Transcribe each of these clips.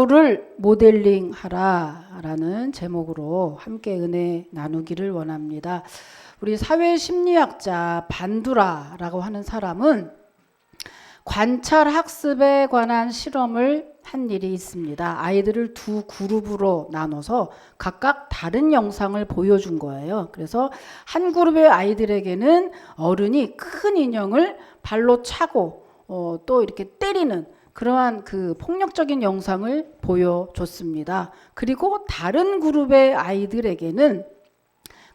바울을 모델링하라 라는 제목으로 함께 은혜 나누기를 원합니다. 우리 사회심리학자 반두라라고 하는 사람은 관찰학습에 관한 실험을 한 일이 있습니다. 아이들을 두 그룹으로 나눠서 각각 다른 영상을 보여준 거예요. 그래서 한 그룹의 아이들에게는 어른이 큰 인형을 발로 차고 또 이렇게 때리는 그러한 그 폭력적인 영상을 보여줬습니다. 그리고 다른 그룹의 아이들에게는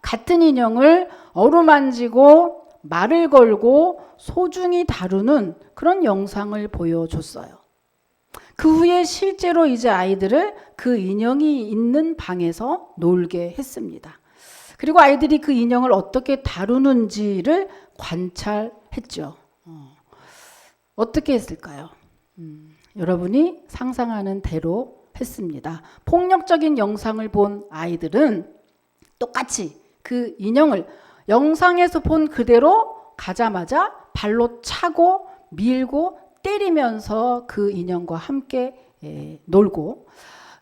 같은 인형을 어루만지고 말을 걸고 소중히 다루는 그런 영상을 보여줬어요. 그 후에 실제로 이제 아이들을 그 인형이 있는 방에서 놀게 했습니다. 그리고 아이들이 그 인형을 어떻게 다루는지를 관찰했죠. 어떻게 했을까요? 여러분이 상상하는 대로 했습니다. 폭력적인 영상을 본 아이들은 똑같이 그 인형을 영상에서 본 그대로 가자마자 발로 차고 밀고 때리면서 그 인형과 함께 놀고,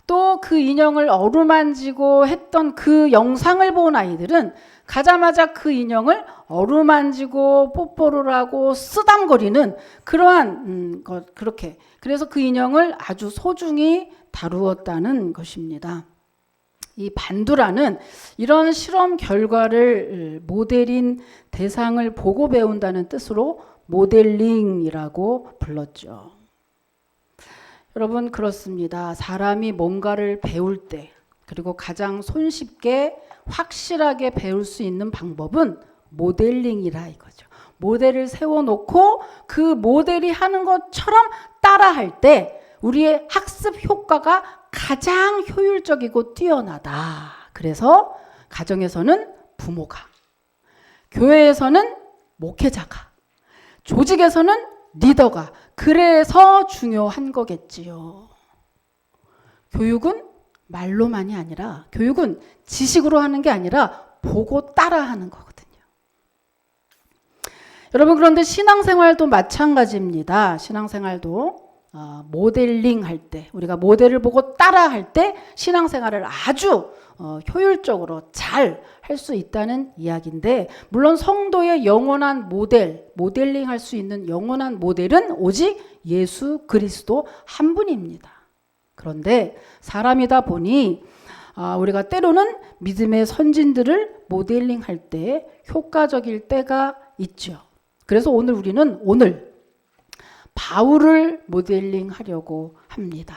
또 그 인형을 어루만지고 했던 그 영상을 본 아이들은 가자마자 그 인형을 어루만지고 뽀뽀를 하고 쓰담거리는 그러한 그렇게, 그래서 그 인형을 아주 소중히 다루었다는 것입니다. 이 반두라는 이런 실험 결과를 모델인 대상을 보고 배운다는 뜻으로 모델링이라고 불렀죠. 여러분, 그렇습니다. 사람이 뭔가를 배울 때, 그리고 가장 손쉽게 확실하게 배울 수 있는 방법은 모델링이라 이거죠. 모델을 세워놓고 그 모델이 하는 것처럼 따라할 때 우리의 학습 효과가 가장 효율적이고 뛰어나다. 그래서 가정에서는 부모가, 교회에서는 목회자가, 조직에서는 리더가, 그래서 중요한 거겠지요. 교육은 말로만이 아니라, 교육은 지식으로 하는 게 아니라 보고 따라하는 거거든요. 여러분, 그런데 신앙생활도 마찬가지입니다. 신앙생활도 모델링 할 때, 우리가 모델을 보고 따라 할 때 신앙생활을 아주 효율적으로 잘 할 수 있다는 이야기인데, 물론 성도의 영원한 모델링 할 수 있는 영원한 모델은 오직 예수 그리스도 한 분입니다. 그런데 사람이다 보니 우리가 때로는 믿음의 선진들을 모델링 할 때 효과적일 때가 있죠. 그래서 우리는 오늘 바울을 모델링 하려고 합니다.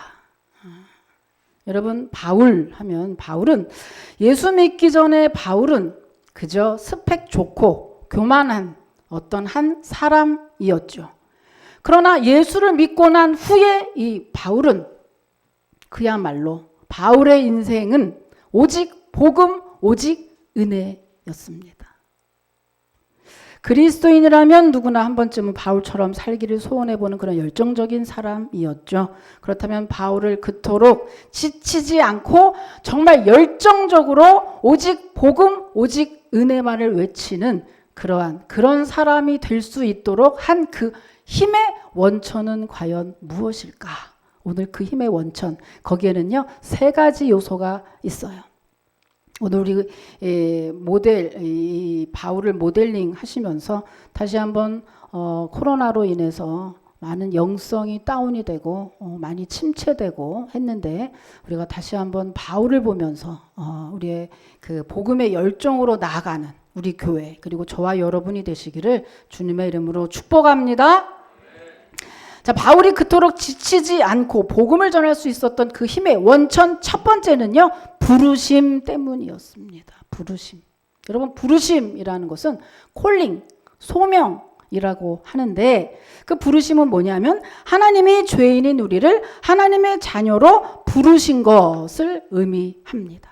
여러분, 바울 하면, 바울은 예수 믿기 전에 바울은 그저 스펙 좋고 교만한 어떤 한 사람이었죠. 그러나 예수를 믿고 난 후에 이 바울은 그야말로 바울의 인생은 오직 복음, 오직 은혜였습니다. 그리스도인이라면 누구나 한 번쯤은 바울처럼 살기를 소원해보는 그런 열정적인 사람이었죠. 그렇다면 바울을 그토록 지치지 않고 정말 열정적으로 오직 복음, 오직 은혜만을 외치는 그런 사람이 될 수 있도록 한 그 힘의 원천은 과연 무엇일까? 오늘 그 힘의 원천, 거기에는요 3가지 요소가 있어요. 오늘 우리 바울을 모델링 하시면서 다시 한번 코로나로 인해서 많은 영성이 다운이 되고 많이 침체되고 했는데, 우리가 다시 한번 바울을 보면서 우리의 그 복음의 열정으로 나아가는 우리 교회, 그리고 저와 여러분이 되시기를 주님의 이름으로 축복합니다. 자, 바울이 그토록 지치지 않고 복음을 전할 수 있었던 그 힘의 원천 첫 번째는요, 부르심 때문이었습니다. 부르심. 여러분, 부르심이라는 것은 콜링, 소명이라고 하는데, 그 부르심은 뭐냐면 하나님이 죄인인 우리를 하나님의 자녀로 부르신 것을 의미합니다.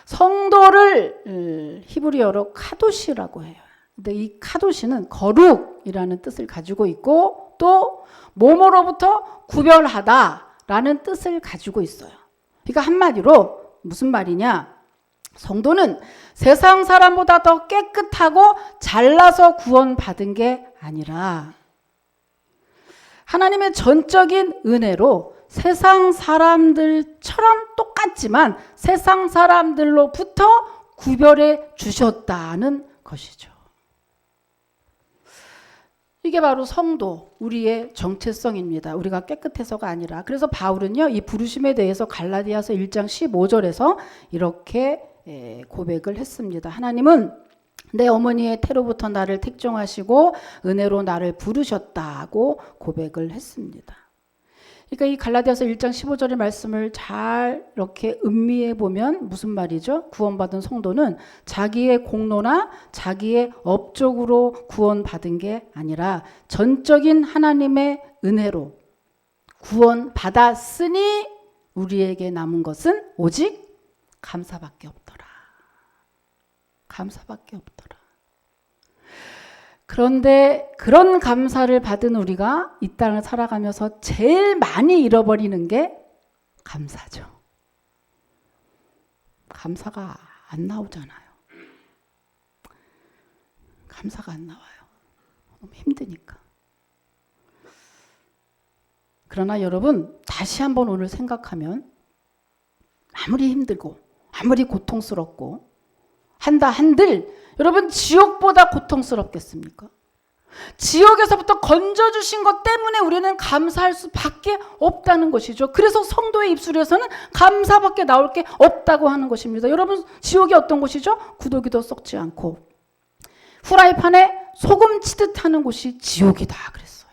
성도를 히브리어로 카도시라고 해요. 근데 이 카도시는 거룩이라는 뜻을 가지고 있고, 또 뭐뭐로부터 구별하다라는 뜻을 가지고 있어요. 그러니까 한마디로 무슨 말이냐? 성도는 세상 사람보다 더 깨끗하고 잘나서 구원받은 게 아니라 하나님의 전적인 은혜로 세상 사람들처럼 똑같지만 세상 사람들로부터 구별해 주셨다는 것이죠. 이게 바로 성도, 우리의 정체성입니다. 우리가 깨끗해서가 아니라. 그래서 바울은요, 이 부르심에 대해서 갈라디아서 1장 15절에서 이렇게 고백을 했습니다. 하나님은 내 어머니의 태로부터 나를 택정하시고 은혜로 나를 부르셨다고 고백을 했습니다. 그러니까 이 갈라디아서 1장 15절의 말씀을 잘 이렇게 음미해 보면 무슨 말이죠? 구원받은 성도는 자기의 공로나 자기의 업적으로 구원받은 게 아니라 전적인 하나님의 은혜로 구원받았으니 우리에게 남은 것은 오직 감사밖에 없더라. 감사밖에 없더라. 그런데 그런 감사를 받은 우리가 이 땅을 살아가면서 제일 많이 잃어버리는 게 감사죠. 감사가 안 나오잖아요. 감사가 안 나와요. 너무 힘드니까. 그러나 여러분, 다시 한번 오늘 생각하면 아무리 힘들고 아무리 고통스럽고 한다 한들 여러분, 지옥보다 고통스럽겠습니까? 지옥에서부터 건져주신 것 때문에 우리는 감사할 수밖에 없다는 것이죠. 그래서 성도의 입술에서는 감사밖에 나올 게 없다고 하는 것입니다. 여러분, 지옥이 어떤 곳이죠? 구더기도 썩지 않고 후라이팬에 소금 치듯 하는 곳이 지옥이다 그랬어요.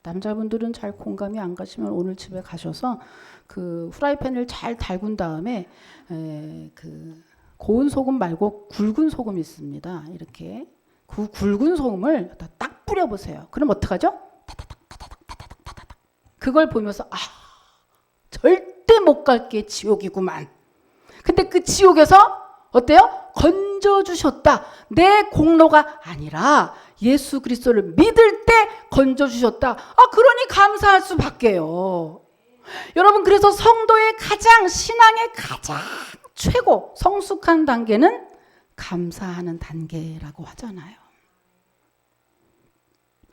남자분들은 잘 공감이 안 가시면 오늘 집에 가셔서 그 후라이팬을 잘 달군 다음에 고운 소금 말고 굵은 소금이 있습니다. 이렇게 그 굵은 소금을 딱 뿌려보세요. 그럼 어떡하죠? 타다닥. 그걸 보면서 절대 못 갈 게 지옥이구만. 근데 그 지옥에서 어때요? 건져주셨다. 내 공로가 아니라 예수 그리스도를 믿을 때 건져주셨다. 그러니 감사할 수밖에요. 여러분, 그래서 성도의 신앙의 가장 최고 성숙한 단계는 감사하는 단계라고 하잖아요.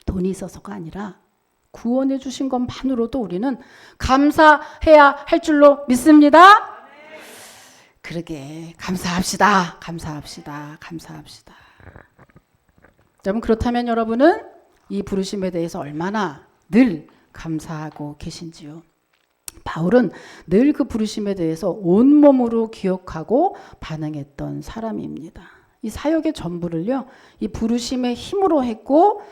돈이 있어서가 아니라 구원해 주신 것만으로도 우리는 감사해야 할 줄로 믿습니다. 그러게 감사합시다. 여러분, 그렇다면 여러분은 이 부르심에 대해서 얼마나 늘 감사하고 계신지요? 바울은 늘 그 부르심에 대해서 온몸으로 기억하고 반응했던 사람입니다. 이 사역의 전부를요, 이 부르심의 힘으로 했고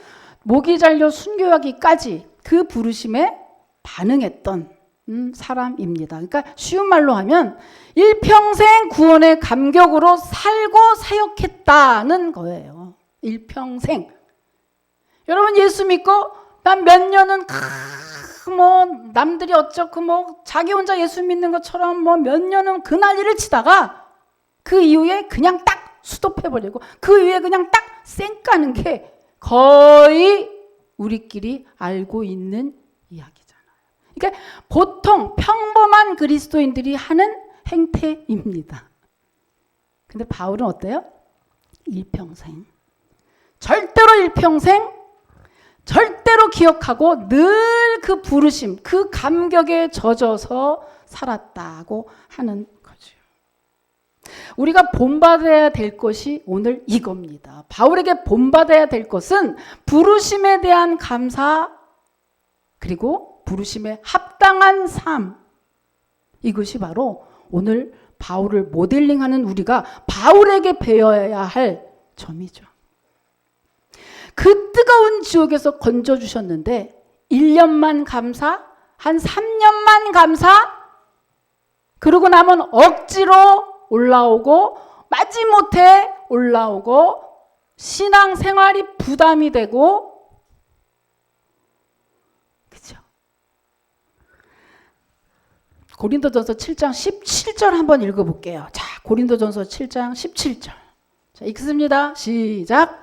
목이 잘려 순교하기까지 그 부르심에 반응했던 사람입니다. 그러니까 쉬운 말로 하면 일평생 구원의 감격으로 살고 사역했다는 거예요. 일평생. 여러분, 예수 믿고 난 몇 년은 남들이 어쩌고 자기 혼자 예수 믿는 것처럼 몇 년은 그 난리를 치다가 그 이후에 그냥 딱 스톱해버리고 그 이후에 그냥 딱 쌩까는 게 거의 우리끼리 알고 있는 이야기잖아요. 그러니까 보통 평범한 그리스도인들이 하는 행태입니다. 근데 바울은 어때요? 일평생. 절대로 일평생 절대로 기억하고 늘 그 부르심, 그 감격에 젖어서 살았다고 하는 거죠. 우리가 본받아야 될 것이 오늘 이겁니다. 바울에게 본받아야 될 것은 부르심에 대한 감사, 그리고 부르심에 합당한 삶. 이것이 바로 오늘 바울을 모델링하는 우리가 바울에게 배워야 할 점이죠. 그 뜨거운 지옥에서 건져주셨는데 1년만 감사, 한 3년만 감사, 그러고 나면 억지로 올라오고 마지못해 올라오고 신앙생활이 부담이 되고, 그죠? 고린도전서 7장 17절 한번 읽어볼게요. 자, 고린도전서 7장 17절. 자, 읽습니다. 시작.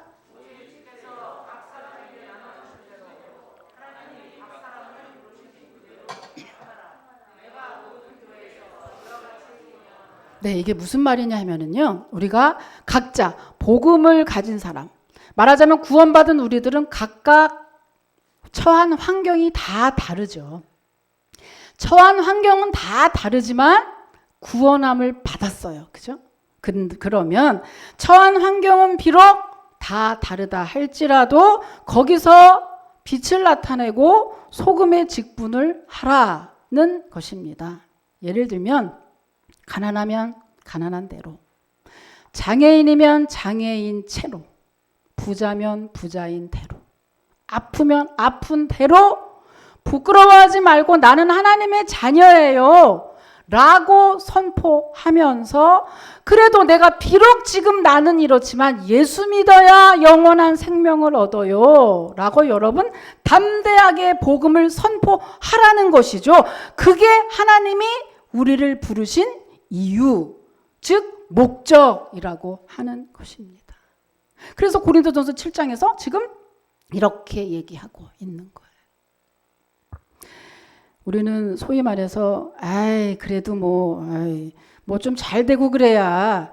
네, 이게 무슨 말이냐 하면은요, 우리가 각자 복음을 가진 사람, 말하자면 구원받은 우리들은 각각 처한 환경이 다 다르죠. 처한 환경은 다 다르지만 구원함을 받았어요. 그죠? 그러면 처한 환경은 비록 다 다르다 할지라도 거기서 빛을 나타내고 소금의 직분을 하라는 것입니다. 예를 들면 가난하면 가난한 대로, 장애인이면 장애인 채로, 부자면 부자인 대로, 아프면 아픈 대로 부끄러워하지 말고 나는 하나님의 자녀예요 라고 선포하면서 그래도 내가 비록 지금 나는 이렇지만 예수 믿어야 영원한 생명을 얻어요 라고 여러분 담대하게 복음을 선포하라는 것이죠. 그게 하나님이 우리를 부르신 이유, 즉 목적이라고 하는 것입니다. 그래서 고린도전서 7장에서 지금 이렇게 얘기하고 있는 거예요. 우리는 소위 말해서 그래도 뭐 좀 잘 되고 그래야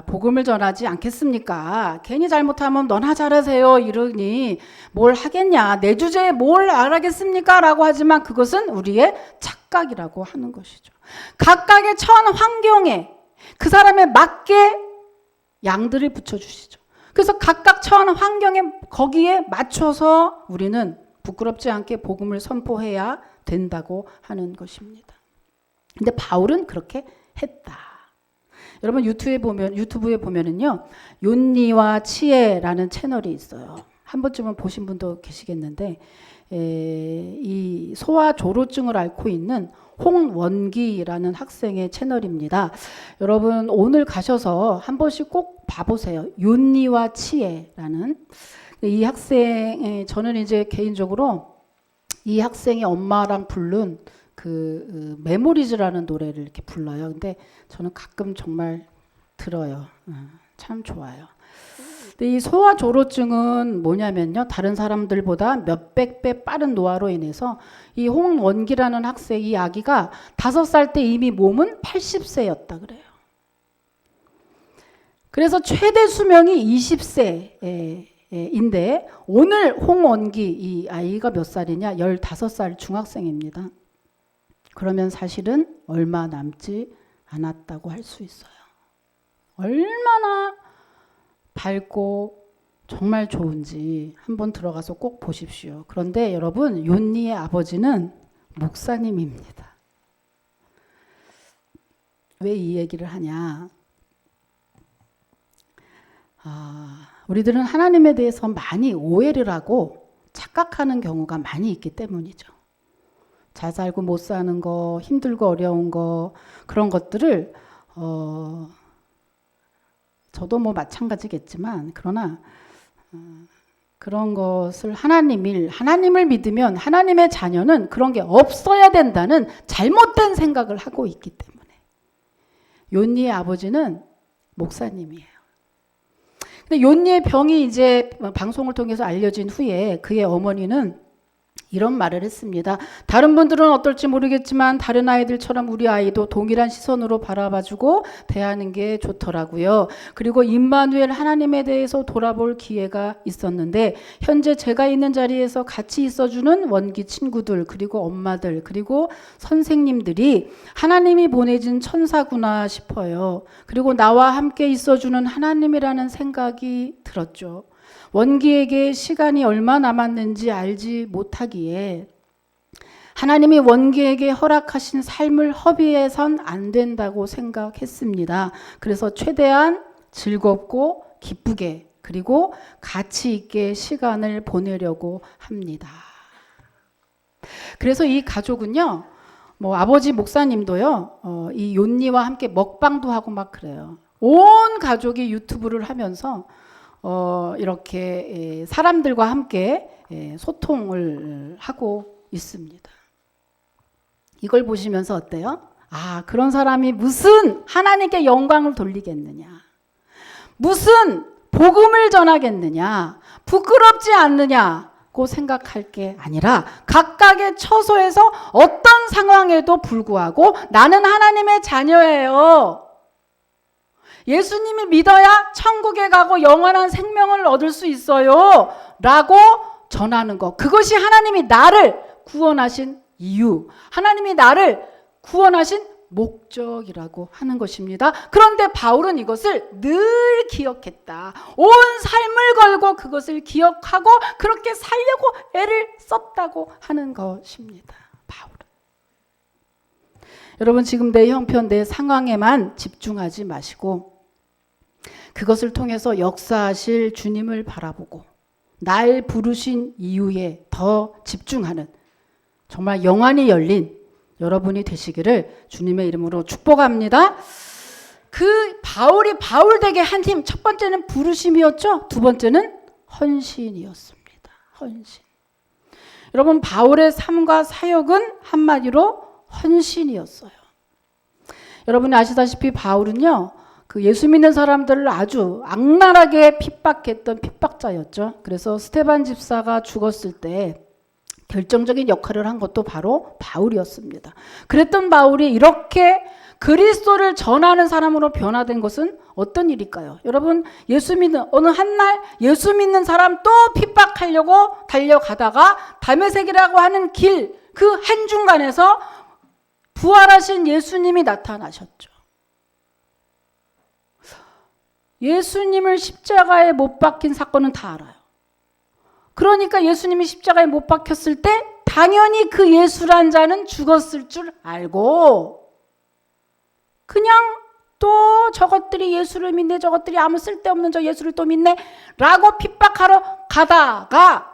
복음을 전하지 않겠습니까? 괜히 잘못하면 너나 잘하세요 이러니 뭘 하겠냐, 내 주제에 뭘 알아겠습니까? 라고 하지만 그것은 우리의 착각이라고 하는 것이죠. 각각의 처한 환경에 그 사람에 맞게 양들을 붙여주시죠. 그래서 각각 처한 환경에 거기에 맞춰서 우리는 부끄럽지 않게 복음을 선포해야 된다고 하는 것입니다. 근데 바울은 그렇게 했다. 여러분 유튜브에 보면은요, 욤니와 치에라는 채널이 있어요. 한 번쯤은 보신 분도 계시겠는데, 이 소아 조로증을 앓고 있는 홍원기라는 학생의 채널입니다. 여러분 오늘 가셔서 한 번씩 꼭 봐보세요. 욤니와 치에라는 이 학생, 저는 이제 개인적으로 이 학생이 엄마랑 부른 그 메모리즈라는 노래를 이렇게 불러요. 근데 저는 가끔 정말 들어요. 참 좋아요. 근데 이 소아 조로증은 뭐냐면요, 다른 사람들보다 몇백 배 빠른 노화로 인해서 이 홍원기라는 학생, 이 아기가 5살 때 이미 몸은 80세였다 그래요. 그래서 최대 수명이 20세인데 오늘 홍원기 이 아이가 몇 살이냐? 15살 중학생입니다. 그러면 사실은 얼마 남지 않았다고 할 수 있어요. 얼마나 밝고 정말 좋은지 한번 들어가서 꼭 보십시오. 그런데 여러분, 욤니의 아버지는 목사님입니다. 왜 이 얘기를 하냐? 우리들은 하나님에 대해서 많이 오해를 하고 착각하는 경우가 많이 있기 때문이죠. 잘 살고 못 사는 거, 힘들고 어려운 거, 그런 것들을 저도 뭐 마찬가지겠지만, 그러나 그런 것을 하나님을 믿으면 하나님의 자녀는 그런 게 없어야 된다는 잘못된 생각을 하고 있기 때문에. 욤니의 아버지는 목사님이에요. 근데 욤니의 병이 이제 방송을 통해서 알려진 후에 그의 어머니는 이런 말을 했습니다. 다른 분들은 어떨지 모르겠지만 다른 아이들처럼 우리 아이도 동일한 시선으로 바라봐주고 대하는 게 좋더라고요. 그리고 임마누엘 하나님에 대해서 돌아볼 기회가 있었는데 현재 제가 있는 자리에서 같이 있어주는 원기 친구들, 그리고 엄마들, 그리고 선생님들이 하나님이 보내진 천사구나 싶어요. 그리고 나와 함께 있어주는 하나님이라는 생각이 들었죠. 원기에게 시간이 얼마 남았는지 알지 못하기에 하나님이 원기에게 허락하신 삶을 허비해선 안 된다고 생각했습니다. 그래서 최대한 즐겁고 기쁘게 그리고 가치 있게 시간을 보내려고 합니다. 그래서 이 가족은요, 뭐 아버지 목사님도요, 이 욤니와 함께 먹방도 하고 막 그래요. 온 가족이 유튜브를 하면서 이렇게 사람들과 함께 소통을 하고 있습니다. 이걸 보시면서 어때요? 그런 사람이 무슨 하나님께 영광을 돌리겠느냐? 무슨 복음을 전하겠느냐? 부끄럽지 않느냐고 생각할 게 아니라 각각의 처소에서 어떤 상황에도 불구하고 나는 하나님의 자녀예요. 예수님을 믿어야 천국에 가고 영원한 생명을 얻을 수 있어요 라고 전하는 것, 그것이 하나님이 나를 구원하신 이유, 하나님이 나를 구원하신 목적이라고 하는 것입니다. 그런데 바울은 이것을 늘 기억했다. 온 삶을 걸고 그것을 기억하고 그렇게 살려고 애를 썼다고 하는 것입니다. 바울은. 여러분, 지금 내 형편, 내 상황에만 집중하지 마시고 그것을 통해서 역사하실 주님을 바라보고 날 부르신 이유에 더 집중하는 정말 영안이 열린 여러분이 되시기를 주님의 이름으로 축복합니다. 그 바울이 바울 되게 한 힘, 첫 번째는 부르심이었죠. 두 번째는 헌신이었습니다. 헌신. 여러분, 바울의 삶과 사역은 한마디로 헌신이었어요. 여러분이 아시다시피 바울은요, 그 예수 믿는 사람들을 아주 악랄하게 핍박했던 핍박자였죠. 그래서 스데반 집사가 죽었을 때 결정적인 역할을 한 것도 바로 바울이었습니다. 그랬던 바울이 이렇게 그리스도를 전하는 사람으로 변화된 것은 어떤 일일까요? 여러분, 예수 믿는 어느 한날 예수 믿는 사람 또 핍박하려고 달려가다가 다메섹이라고 하는 길, 그 한중간에서 부활하신 예수님이 나타나셨죠. 예수님을 십자가에 못 박힌 사건은 다 알아요. 그러니까 예수님이 십자가에 못 박혔을 때 당연히 그 예수란 자는 죽었을 줄 알고 그냥 또 저것들이 예수를 믿네, 저것들이 아무 쓸데없는 저 예수를 또 믿네 라고 핍박하러 가다가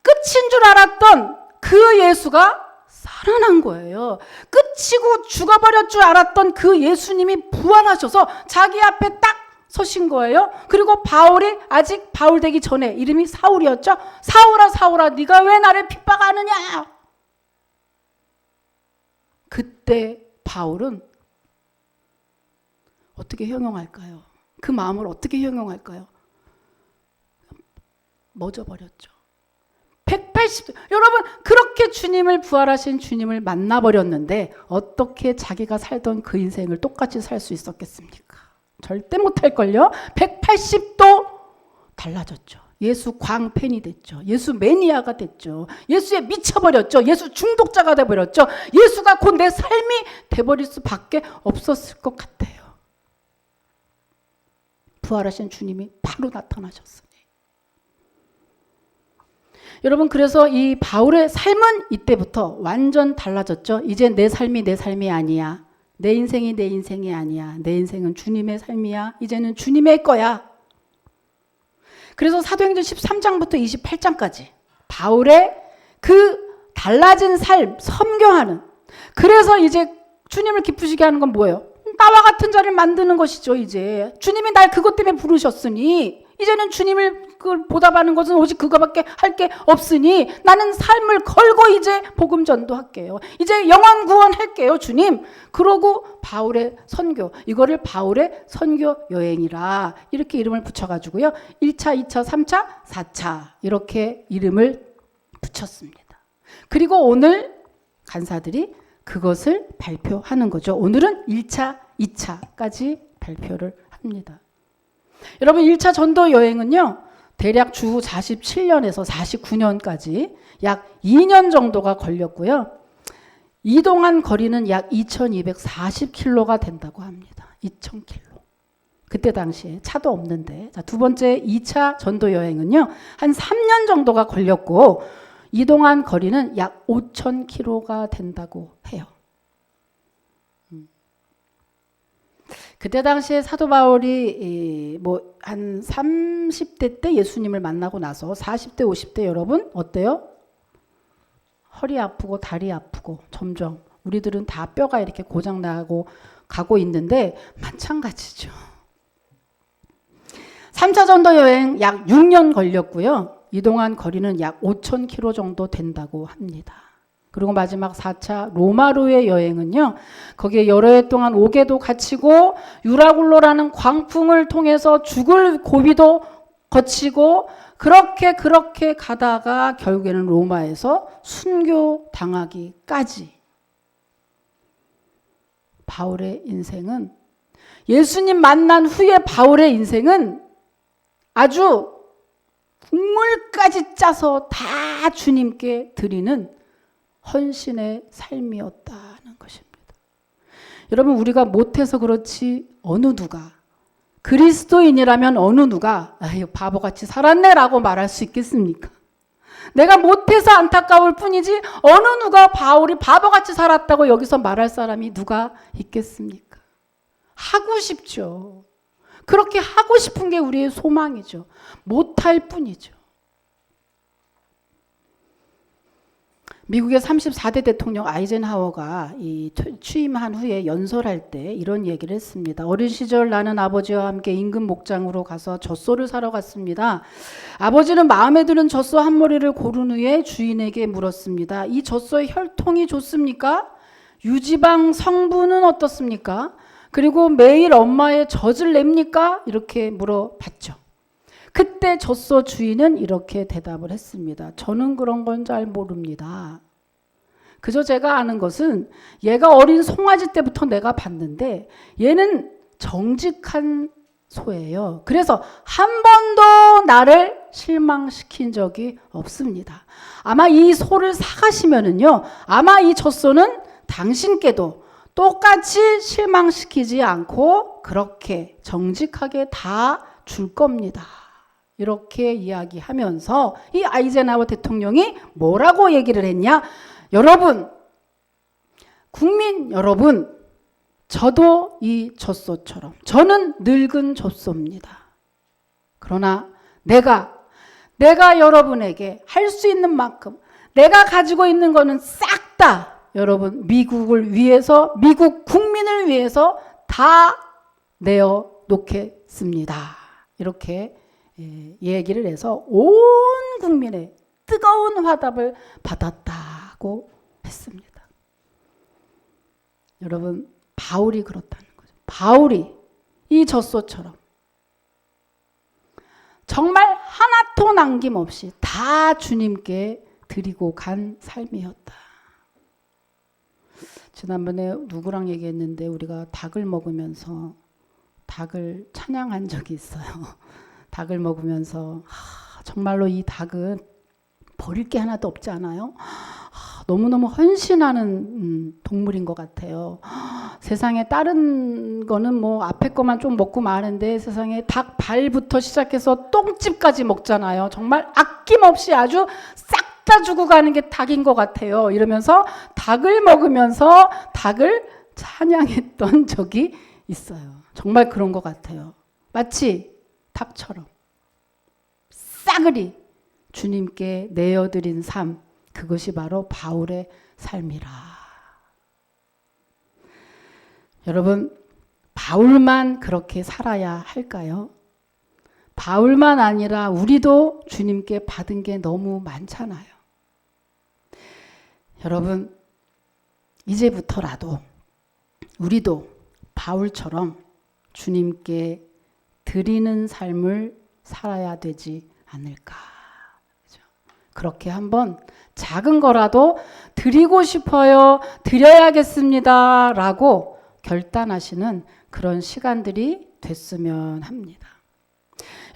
끝인 줄 알았던 그 예수가 살아난 거예요. 끝이고 죽어버릴 줄 알았던 그 예수님이 부활하셔서 자기 앞에 딱 서신 거예요. 그리고 바울이 아직 바울 되기 전에 이름이 사울이었죠. 사울아 사울아 네가 왜 나를 핍박하느냐. 그때 바울은 어떻게 형용할까요? 그 마음을 어떻게 형용할까요? 멎어버렸죠. 180도. 여러분, 그렇게 주님을 부활하신 주님을 만나버렸는데 어떻게 자기가 살던 그 인생을 똑같이 살 수 있었겠습니까? 절대 못할걸요. 180도 달라졌죠. 예수 광팬이 됐죠. 예수 매니아가 됐죠. 예수에 미쳐버렸죠. 예수 중독자가 돼버렸죠. 예수가 곧 내 삶이 돼버릴 수밖에 없었을 것 같아요. 부활하신 주님이 바로 나타나셨으니. 여러분, 그래서 이 바울의 삶은 이때부터 완전 달라졌죠. 이제 내 삶이 아니야. 내 인생이 내 인생이 아니야. 내 인생은 주님의 삶이야. 이제는 주님의 거야. 그래서 사도행전 13장부터 28장까지 바울의 그 달라진 삶, 섬겨하는, 그래서 이제 주님을 기쁘시게 하는 건 뭐예요? 나와 같은 자를 만드는 것이죠. 이제 주님이 날 그것 때문에 부르셨으니 이제는 주님을 그걸 보답하는 것은 오직 그거밖에 할 게 없으니 나는 삶을 걸고 이제 복음 전도할게요. 이제 영혼 구원할게요, 주님. 그러고 바울의 선교, 이거를 바울의 선교 여행이라 이렇게 이름을 붙여가지고요. 1차, 2차, 3차, 4차 이렇게 이름을 붙였습니다. 그리고 오늘 간사들이 그것을 발표하는 거죠. 오늘은 1차, 2차까지 발표를 합니다. 여러분, 1차 전도 여행은요, 대략 주 47년에서 49년까지 약 2년 정도가 걸렸고요. 이동한 거리는 약 2240km가 된다고 합니다. 2000km. 그때 당시에 차도 없는데. 자, 두 번째 2차 전도 여행은요, 한 3년 정도가 걸렸고, 이동한 거리는 약 5000km가 된다고 해요. 그때 당시에 사도 바울이 뭐 한 30대 때 예수님을 만나고 나서 40대 50대 여러분 어때요? 허리 아프고 다리 아프고 점점 우리들은 다 뼈가 이렇게 고장 나고 가고 있는데 마찬가지죠. 3차 전도 여행 약 6년 걸렸고요. 이동한 거리는 약 5000km 정도 된다고 합니다. 그리고 마지막 4차 로마로의 여행은요, 거기에 여러 해 동안 옥에도 갇히고 유라굴로라는 광풍을 통해서 죽을 고비도 거치고 그렇게 가다가 결국에는 로마에서 순교 당하기까지. 바울의 인생은, 예수님 만난 후에 바울의 인생은 아주 국물까지 짜서 다 주님께 드리는 헌신의 삶이었다는 것입니다. 여러분, 우리가 못해서 그렇지 어느 누가, 그리스도인이라면 어느 누가 아유 바보같이 살았네라고 말할 수 있겠습니까? 내가 못해서 안타까울 뿐이지 어느 누가 바울이 바보같이 살았다고 여기서 말할 사람이 누가 있겠습니까? 하고 싶죠. 그렇게 하고 싶은 게 우리의 소망이죠. 못할 뿐이죠. 미국의 34대 대통령 아이젠하워가 이 취임한 후에 연설할 때 이런 얘기를 했습니다. 어린 시절 나는 아버지와 함께 임금 목장으로 가서 젖소를 사러 갔습니다. 아버지는 마음에 드는 젖소 한 마리를 고른 후에 주인에게 물었습니다. 이 젖소의 혈통이 좋습니까? 유지방 성분은 어떻습니까? 그리고 매일 엄마의 젖을 냅니까? 이렇게 물어봤죠. 그때 젖소 주인은 이렇게 대답을 했습니다. 저는 그런 건 잘 모릅니다. 그저 제가 아는 것은 얘가 어린 송아지 때부터 내가 봤는데 얘는 정직한 소예요. 그래서 한 번도 나를 실망시킨 적이 없습니다. 아마 이 소를 사가시면은요, 아마 이 젖소는 당신께도 똑같이 실망시키지 않고 그렇게 정직하게 다 줄 겁니다. 이렇게 이야기하면서 이 아이젠하워 대통령이 뭐라고 얘기를 했냐? 여러분, 국민 여러분, 저도 이 젖소처럼 저는 늙은 젖소입니다. 그러나 내가 여러분에게 할 수 있는 만큼 내가 가지고 있는 거는 싹 다 여러분 미국을 위해서, 미국 국민을 위해서 다 내어 놓겠습니다. 이렇게 얘기를 해서 온 국민의 뜨거운 화답을 받았다고 했습니다. 여러분, 바울이 그렇다는 거죠. 바울이 이 젖소처럼 정말 하나도 남김없이 다 주님께 드리고 간 삶이었다. 지난번에 누구랑 얘기했는데 우리가 닭을 먹으면서 닭을 찬양한 적이 있어요. 닭을 먹으면서 정말로 이 닭은 버릴 게 하나도 없지 않아요? 너무너무 헌신하는 동물인 것 같아요. 세상에 다른 거는 뭐 앞에 거만 좀 먹고 마는데 세상에 닭 발부터 시작해서 똥집까지 먹잖아요. 정말 아낌없이 아주 싹 다 주고 가는 게 닭인 것 같아요. 이러면서 닭을 먹으면서 닭을 찬양했던 적이 있어요. 정말 그런 것 같아요. 마치 닭처럼 싸그리 주님께 내어드린 삶, 그것이 바로 바울의 삶이라. 여러분, 바울만 그렇게 살아야 할까요? 바울만 아니라 우리도 주님께 받은 게 너무 많잖아요. 여러분, 이제부터라도 우리도 바울처럼 주님께 드리는 삶을 살아야 되지 않을까. 그렇게 한번 작은 거라도 드리고 싶어요. 드려야겠습니다. 라고 결단하시는 그런 시간들이 됐으면 합니다.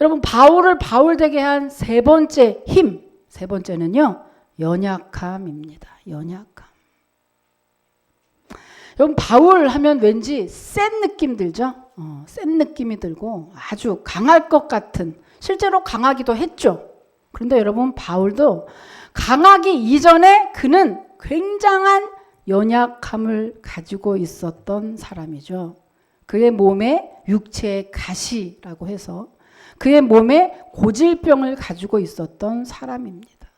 여러분, 바울을 바울되게 한 세 번째 힘, 세 번째는요, 연약함입니다. 연약함. 여러분, 바울 하면 왠지 센 느낌 들죠? 센 느낌이 들고 아주 강할 것 같은, 실제로 강하기도 했죠. 그런데 여러분, 바울도 강하기 이전에 그는 굉장한 연약함을 가지고 있었던 사람이죠. 그의 몸에 육체의 가시라고 해서 그의 몸에 고질병을 가지고 있었던 사람입니다.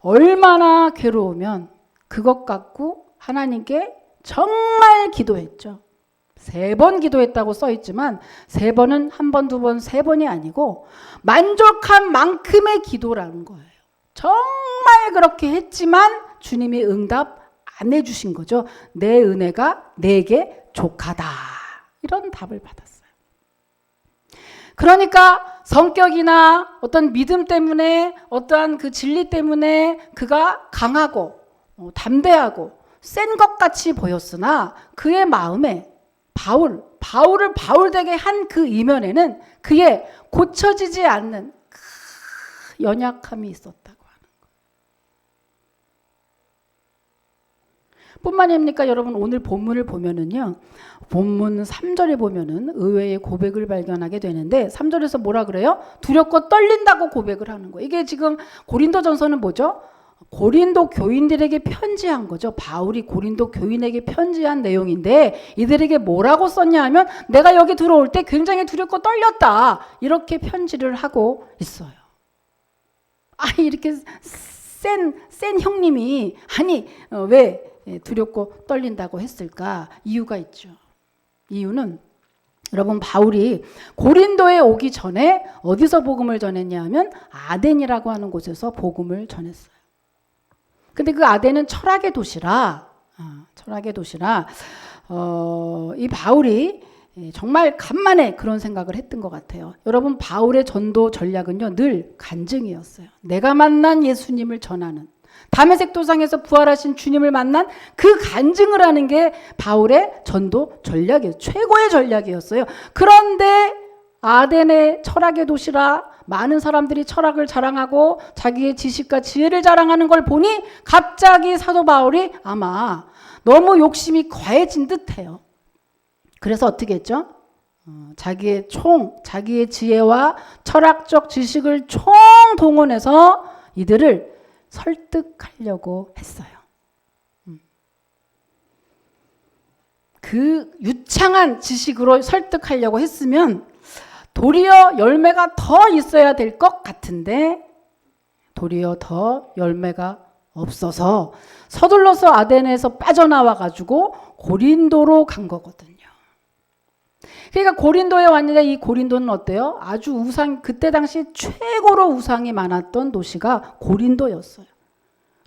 얼마나 괴로우면 그것 갖고 하나님께 정말 기도했죠. 3번 기도했다고 써있지만 3번은 한 번, 두 번, 3번이 아니고 만족한 만큼의 기도라는 거예요. 정말 그렇게 했지만 주님이 응답 안 해주신 거죠. 내 은혜가 내게 족하다. 이런 답을 받았어요. 그러니까 성격이나 어떤 믿음 때문에, 어떠한 그 진리 때문에 그가 강하고 담대하고 센 것 같이 보였으나 그의 마음에 바울을 바울되게 한 그 이면에는 그의 고쳐지지 않는 그 연약함이 있었다고 하는 거예요. 뿐만 아니라 여러분 오늘 본문을 보면은요. 본문 3절에 보면은 의외의 고백을 발견하게 되는데 3절에서 뭐라 그래요? 두렵고 떨린다고 고백을 하는 거예요. 이게 지금 고린도전서는 뭐죠? 고린도 교인들에게 편지한 거죠. 바울이 고린도 교인에게 편지한 내용인데 이들에게 뭐라고 썼냐 하면 내가 여기 들어올 때 굉장히 두렵고 떨렸다. 이렇게 편지를 하고 있어요. 이렇게 센 형님이 왜 두렵고 떨린다고 했을까? 이유가 있죠. 이유는 여러분 바울이 고린도에 오기 전에 어디서 복음을 전했냐 하면 아덴이라고 하는 곳에서 복음을 전했어요. 근데 그 아덴은 철학의 도시라 이 바울이 정말 간만에 그런 생각을 했던 것 같아요. 여러분 바울의 전도 전략은요 늘 간증이었어요. 내가 만난 예수님을 전하는 다메섹 도상에서 부활하신 주님을 만난 그 간증을 하는 게 바울의 전도 전략이었어요. 최고의 전략이었어요. 그런데 아덴의 철학의 도시라 많은 사람들이 철학을 자랑하고 자기의 지식과 지혜를 자랑하는 걸 보니 갑자기 사도 바울이 아마 너무 욕심이 과해진 듯해요. 그래서 어떻게 했죠? 자기의 지혜와 철학적 지식을 총동원해서 이들을 설득하려고 했어요. 그 유창한 지식으로 설득하려고 했으면 도리어 열매가 더 있어야 될 것 같은데 도리어 더 열매가 없어서 서둘러서 아덴에서 빠져나와 가지고 고린도로 간 거거든요. 그러니까 고린도에 왔는데 이 고린도는 어때요? 아주 그때 당시 최고로 우상이 많았던 도시가 고린도였어요.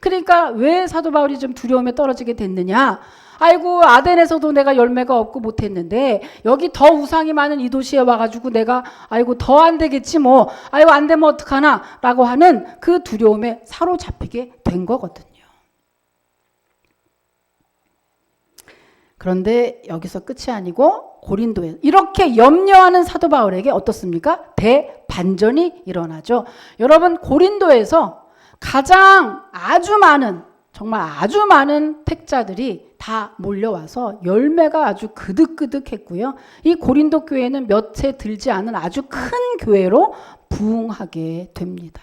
그러니까 왜 사도 바울이 좀 두려움에 떨어지게 됐느냐? 아이고 아덴에서도 내가 열매가 없고 못했는데 여기 더 우상이 많은 이 도시에 와가지고 내가 아이고 더 안 되겠지 뭐 아이고 안 되면 어떡하나 라고 하는 그 두려움에 사로잡히게 된 거거든요. 그런데 여기서 끝이 아니고 고린도에 이렇게 염려하는 사도 바울에게 어떻습니까? 대반전이 일어나죠. 여러분 고린도에서 가장 정말 아주 많은 택자들이 다 몰려와서 열매가 아주 그득그득했고요. 이 고린도 교회는 몇 해 들지 않은 아주 큰 교회로 부흥하게 됩니다.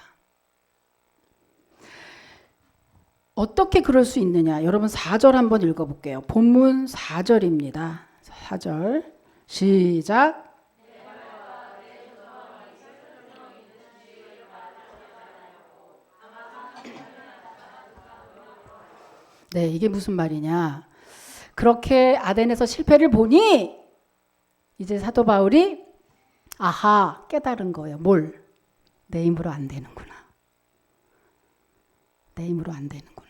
어떻게 그럴 수 있느냐? 여러분 4절 한번 읽어볼게요. 본문 4절입니다. 4절 시작. 네, 이게 무슨 말이냐? 그렇게 아덴에서 실패를 보니 이제 사도 바울이 깨달은 거예요. 뭘? 내 힘으로 안 되는구나. 내 힘으로 안 되는구나.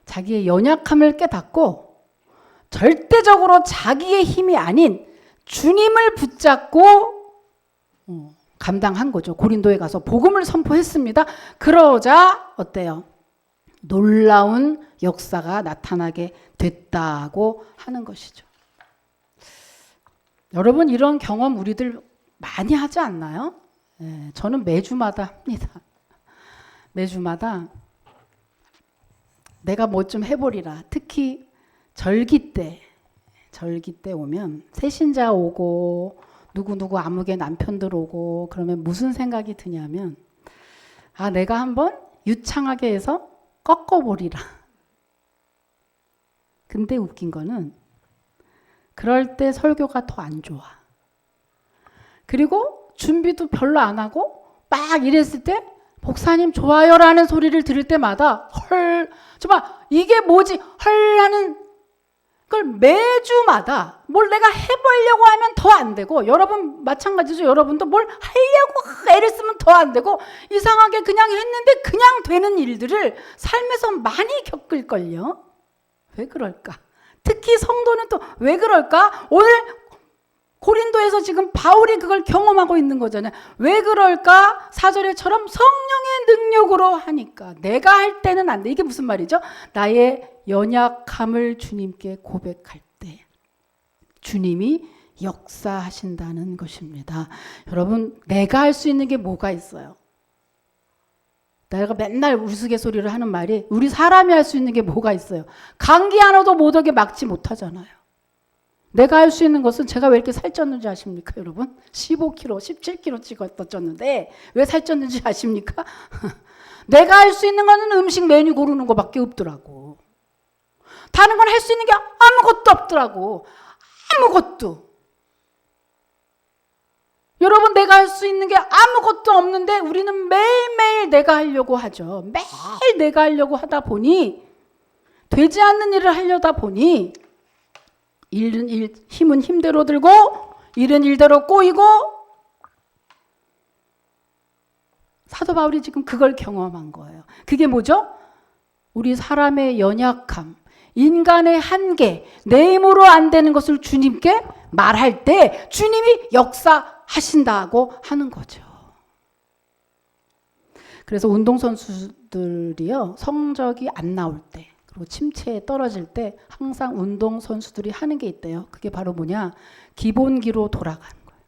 자기의 연약함을 깨닫고 절대적으로 자기의 힘이 아닌 주님을 붙잡고 감당한 거죠. 고린도에 가서 복음을 선포했습니다. 그러자 어때요? 놀라운 역사가 나타나게 됐다고 하는 것이죠. 여러분 이런 경험 우리들 많이 하지 않나요? 저는 매주마다 합니다. 매주마다 내가 뭐 좀 해보리라. 특히 절기 때 오면 새신자 오고 누구누구 아무개 남편들 오고 그러면 무슨 생각이 드냐면 내가 한번 유창하게 해서 꺾어보리라. 근데 웃긴 거는 그럴 때 설교가 더 안 좋아. 그리고 준비도 별로 안 하고 막 이랬을 때 목사님 좋아요라는 소리를 들을 때마다 정말 이게 뭐지 하는 걸 매주마다 뭘 내가 해보려고 하면 더 안 되고 여러분 마찬가지죠. 여러분도 뭘 하려고 애를 쓰면 더 안 되고 이상하게 그냥 했는데 그냥 되는 일들을 삶에서 많이 겪을걸요. 왜 그럴까? 특히 성도는 또 왜 그럴까? 오늘 고린도에서 지금 바울이 그걸 경험하고 있는 거잖아요. 왜 그럴까? 4절에처럼 성령의 능력으로 하니까 내가 할 때는 안 돼. 이게 무슨 말이죠? 나의 연약함을 주님께 고백할 때 주님이 역사하신다는 것입니다. 여러분 내가 할 수 있는 게 뭐가 있어요? 내가 맨날 우스갯소리를 하는 말이 우리 사람이 할 수 있는 게 뭐가 있어요? 감기 하나도 못 오게 막지 못하잖아요. 내가 할 수 있는 것은 제가 왜 이렇게 살쪘는지 아십니까, 여러분? 15kg, 17kg 쪘는데 왜 살쪘는지 아십니까? 내가 할 수 있는 거는 음식 메뉴 고르는 거밖에 없더라고. 다른 건 할 수 있는 게 아무것도 없더라고. 아무것도. 여러분, 내가 할 수 있는 게 아무것도 없는데 우리는 매일매일 내가 하려고 하죠. 매일 내가 하려고 하다 보니, 되지 않는 일을 하려다 보니 힘은 힘대로 들고 일은 일대로 꼬이고, 사도 바울이 지금 그걸 경험한 거예요. 그게 뭐죠? 우리 사람의 연약함, 인간의 한계, 내 힘으로 안 되는 것을 주님께 말할 때 주님이 역사하신다고 하는 거죠. 그래서 운동선수들이요, 성적이 안 나올 때, 그리고 침체에 떨어질 때 항상 운동선수들이 하는 게 있대요. 그게 바로 뭐냐? 기본기로 돌아가는 거예요.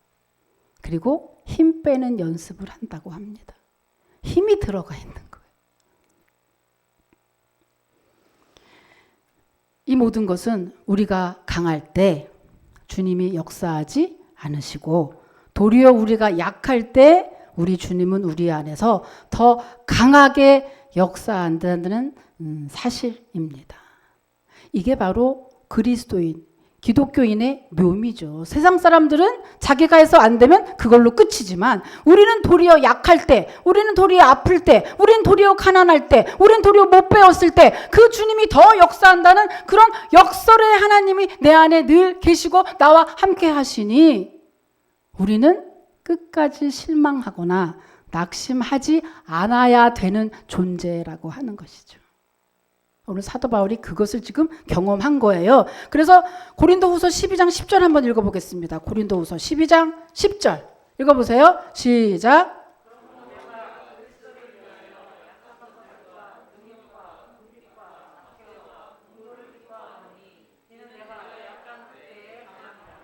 그리고 힘 빼는 연습을 한다고 합니다. 힘이 들어가 있는 거예요. 이 모든 것은 우리가 강할 때 주님이 역사하지 않으시고, 도리어 우리가 약할 때 우리 주님은 우리 안에서 더 강하게 역사한다는 사실입니다. 이게 바로 그리스도인, 기독교인의 묘미죠. 세상 사람들은 자기가 해서 안 되면 그걸로 끝이지만, 우리는 도리어 약할 때, 우리는 도리어 아플 때, 우리는 도리어 가난할 때, 우리는 도리어 못 배웠을 때 그 주님이 더 역사한다는 그런 역설의 하나님이 내 안에 늘 계시고 나와 함께 하시니, 우리는 끝까지 실망하거나 낙심하지 않아야 되는 존재라고 하는 것이죠. 오늘 사도 바울이 그것을 지금 경험한 거예요. 그래서 고린도후서 12장 10절 한번 읽어보겠습니다. 고린도후서 12장 10절 읽어보세요. 시작.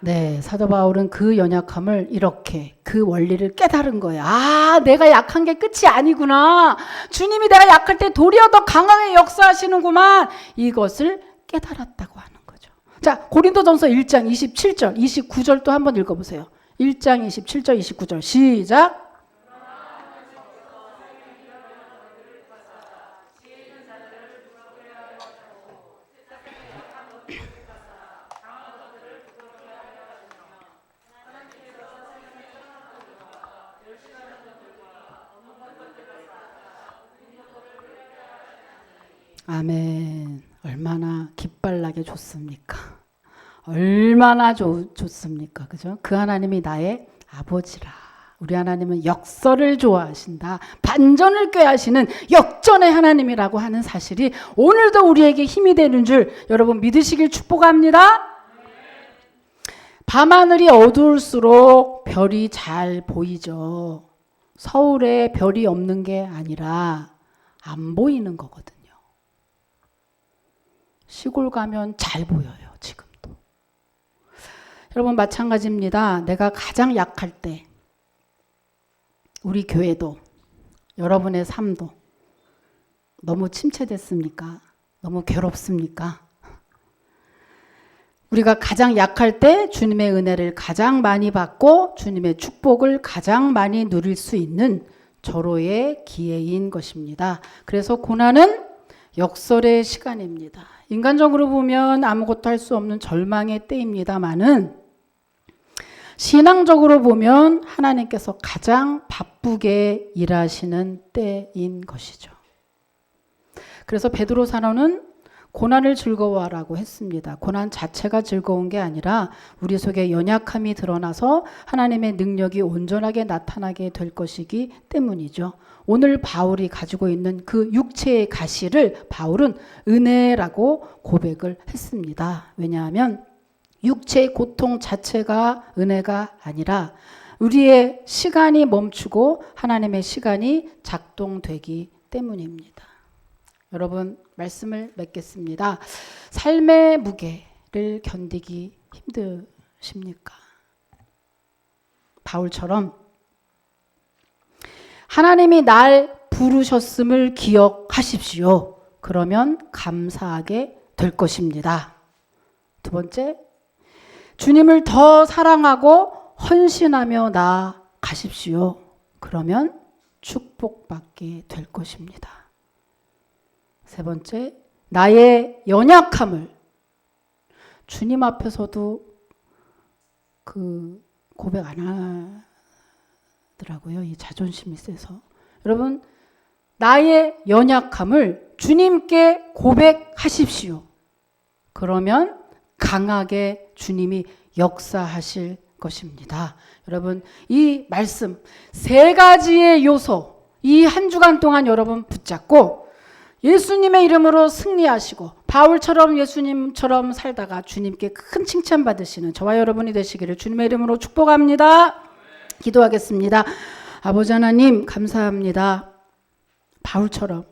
네, 사도 바울은 그 연약함을 이렇게, 그 원리를 깨달은 거예요. 아, 내가 약한 게 끝이 아니구나. 주님이 내가 약할 때 도리어 더 강하게 역사하시는구만. 이것을 깨달았다고 하는 거죠. 자, 고린도전서 1장 27절, 29절 또 한번 읽어보세요. 1장 27절, 29절 시작. 아멘. 얼마나 기빨나게 좋습니까? 얼마나 좋습니까? 그죠? 그 하나님이 나의 아버지라. 우리 하나님은 역설을 좋아하신다. 반전을 꾀하시는 역전의 하나님이라고 하는 사실이 오늘도 우리에게 힘이 되는 줄 여러분 믿으시길 축복합니다. 밤하늘이 어두울수록 별이 잘 보이죠. 서울에 별이 없는 게 아니라 안 보이는 거거든요. 시골 가면 잘 보여요, 지금도. 여러분 마찬가지입니다. 내가 가장 약할 때 우리 교회도, 여러분의 삶도 너무 침체됐습니까? 너무 괴롭습니까? 우리가 가장 약할 때 주님의 은혜를 가장 많이 받고 주님의 축복을 가장 많이 누릴 수 있는 절호의 기회인 것입니다. 그래서 고난은 역설의 시간입니다. 인간적으로 보면 아무것도 할 수 없는 절망의 때입니다마는, 신앙적으로 보면 하나님께서 가장 바쁘게 일하시는 때인 것이죠. 그래서 베드로 사도는 고난을 즐거워하라고 했습니다. 고난 자체가 즐거운 게 아니라 우리 속에 연약함이 드러나서 하나님의 능력이 온전하게 나타나게 될 것이기 때문이죠. 오늘 바울이 가지고 있는 그 육체의 가시를 바울은 은혜라고 고백을 했습니다. 왜냐하면 육체의 고통 자체가 은혜가 아니라 우리의 시간이 멈추고 하나님의 시간이 작동되기 때문입니다. 여러분 말씀을 맺겠습니다. 삶의 무게를 견디기 힘드십니까? 바울처럼 하나님이 날 부르셨음을 기억하십시오. 그러면 감사하게 될 것입니다. 두 번째, 주님을 더 사랑하고 헌신하며 나아가십시오. 그러면 축복받게 될 것입니다. 세 번째, 나의 연약함을 주님 앞에서도 고백 안 하더라고요. 이 자존심이 세서. 여러분, 나의 연약함을 주님께 고백하십시오. 그러면 강하게 주님이 역사하실 것입니다. 여러분, 이 말씀 세 가지의 요소, 이 한 주간 동안 여러분 붙잡고 예수님의 이름으로 승리하시고 바울처럼 예수님처럼 살다가 주님께 큰 칭찬 받으시는 저와 여러분이 되시기를 주님의 이름으로 축복합니다. 기도하겠습니다. 아버지 하나님 감사합니다. 바울처럼